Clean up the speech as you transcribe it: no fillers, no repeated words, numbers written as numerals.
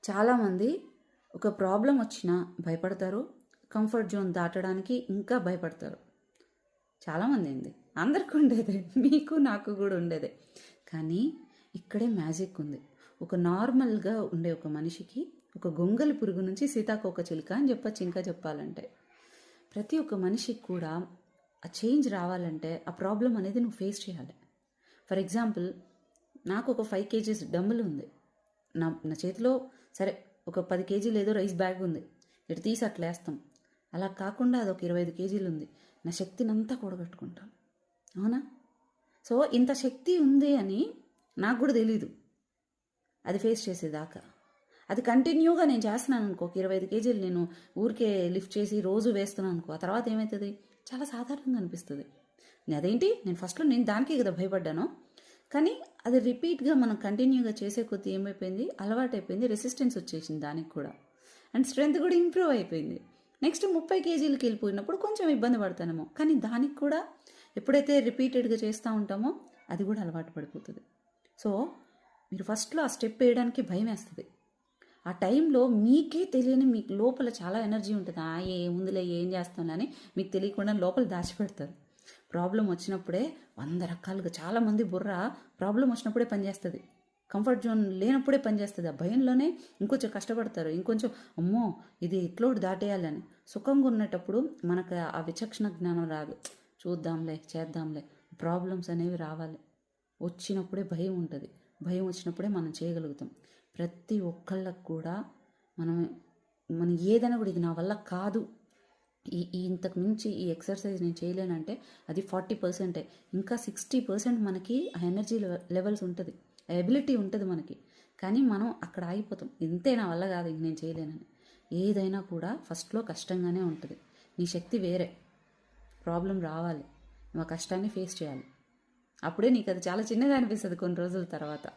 చాలామంది ఒక ప్రాబ్లం వచ్చినా భయపడతారు. కంఫర్ట్ జోన్ దాటడానికి ఇంకా భయపడతారు. చాలామంది ఏంది, అందరికీ ఉండేదే, మీకు నాకు కూడా ఉండేదే. కానీ ఇక్కడే మ్యాజిక్ ఉంది. ఒక నార్మల్గా ఉండే ఒక మనిషికి ఒక గొంగలి పురుగు నుంచి సీతాకోక చిలుక అని చెప్పచ్చు. ఇంకా చెప్పాలంటే ప్రతి ఒక్క మనిషికి కూడా ఆ చేంజ్ రావాలంటే ఆ ప్రాబ్లం అనేది నువ్వు ఫేస్ చేయాలి. ఫర్ ఎగ్జాంపుల్, నాకు ఒక 5 kgs డంబుల్ ఉంది నా నా చేతిలో. సరే, ఒక 10 kg ఏదో రైస్ బ్యాగ్ ఉంది, ఇటు తీసి అట్లా వేస్తాం. అలా కాకుండా అది ఒక 25 kg ఉంది. నా శక్తిని అంతా కూడగట్టుకుంటాను. అవునా? సో ఇంత శక్తి ఉంది అని నాకు కూడా తెలీదు అది ఫేస్ చేసేదాకా. అది కంటిన్యూగా నేను చేస్తున్నాను అనుకో, ఒక 25 kg నేను ఊరికే లిఫ్ట్ చేసి రోజు వేస్తున్నాను అనుకో, ఆ తర్వాత ఏమవుతుంది, చాలా సాధారణంగా అనిపిస్తుంది. అదేంటి, నేను ఫస్ట్లో నేను దానికే కదా భయపడ్డాను. కానీ అది రిపీట్గా మనం కంటిన్యూగా చేసే కొద్దీ ఏమైపోయింది, అలవాటైపోయింది, రెసిస్టెన్స్ వచ్చేసింది దానికి కూడా, అండ్ స్ట్రెంత్ కూడా ఇంప్రూవ్ అయిపోయింది. నెక్స్ట్ 30 kgలకి వెళ్ళిపోయినప్పుడు కొంచెం ఇబ్బంది పడతానేమో, కానీ దానికి కూడా ఎప్పుడైతే రిపీటెడ్గా చేస్తూ ఉంటామో అది కూడా అలవాటు పడిపోతుంది. సో మీరు ఫస్ట్లో ఆ స్టెప్ వేయడానికి భయం వేస్తుంది. ఆ టైంలో మీకే తెలియని మీకు లోపల చాలా ఎనర్జీ ఉంటుంది. ఏముందిలే, ఏం చేస్తాను అని మీకు తెలియకుండా లోపల దాచిపెడతారు. ప్రాబ్లం వచ్చినప్పుడే 100 రకాలుగా, చాలామంది బుర్ర ప్రాబ్లం వచ్చినప్పుడే పనిచేస్తుంది, కంఫర్ట్ జోన్ లేనప్పుడే పనిచేస్తుంది. ఆ భయంలోనే ఇంకొంచెం కష్టపడతారు, ఇంకొంచెం అమ్మో ఇది ఇట్లోటి దాటేయాలని. సుఖంగా ఉన్నటప్పుడు మనకు ఆ విచక్షణ జ్ఞానం రాదు. చూద్దాంలే, చేద్దాంలే. ప్రాబ్లమ్స్ అనేవి రావాలి, వచ్చినప్పుడే భయం ఉంటుంది. భయం వచ్చినప్పుడే మనం చేయగలుగుతాం. ప్రతి ఒక్కళ్ళకు కూడా మనం ఏదైనా కూడా ఇది నా వల్ల కాదు, ఇంతకు మించి ఈ ఎక్సర్సైజ్ నేను చేయలేనంటే అది 40%. ఇంకా 60% మనకి ఆ ఎనర్జీ లెవెల్స్ ఉంటుంది, ఆ ఎబిలిటీ ఉంటుంది మనకి. కానీ మనం అక్కడ ఆగిపోతాం, ఇంతే నా వల్ల కాదు, ఇంక నేను చేయలేనని. ఏదైనా కూడా ఫస్ట్లో కష్టంగానే ఉంటుంది. నీ శక్తి వేరే, ప్రాబ్లం రావాలి, నువ్వు ఆ కష్టాన్ని ఫేస్ చేయాలి. అప్పుడే నీకు అది చాలా చిన్నగా అనిపిస్తుంది కొన్ని రోజుల తర్వాత.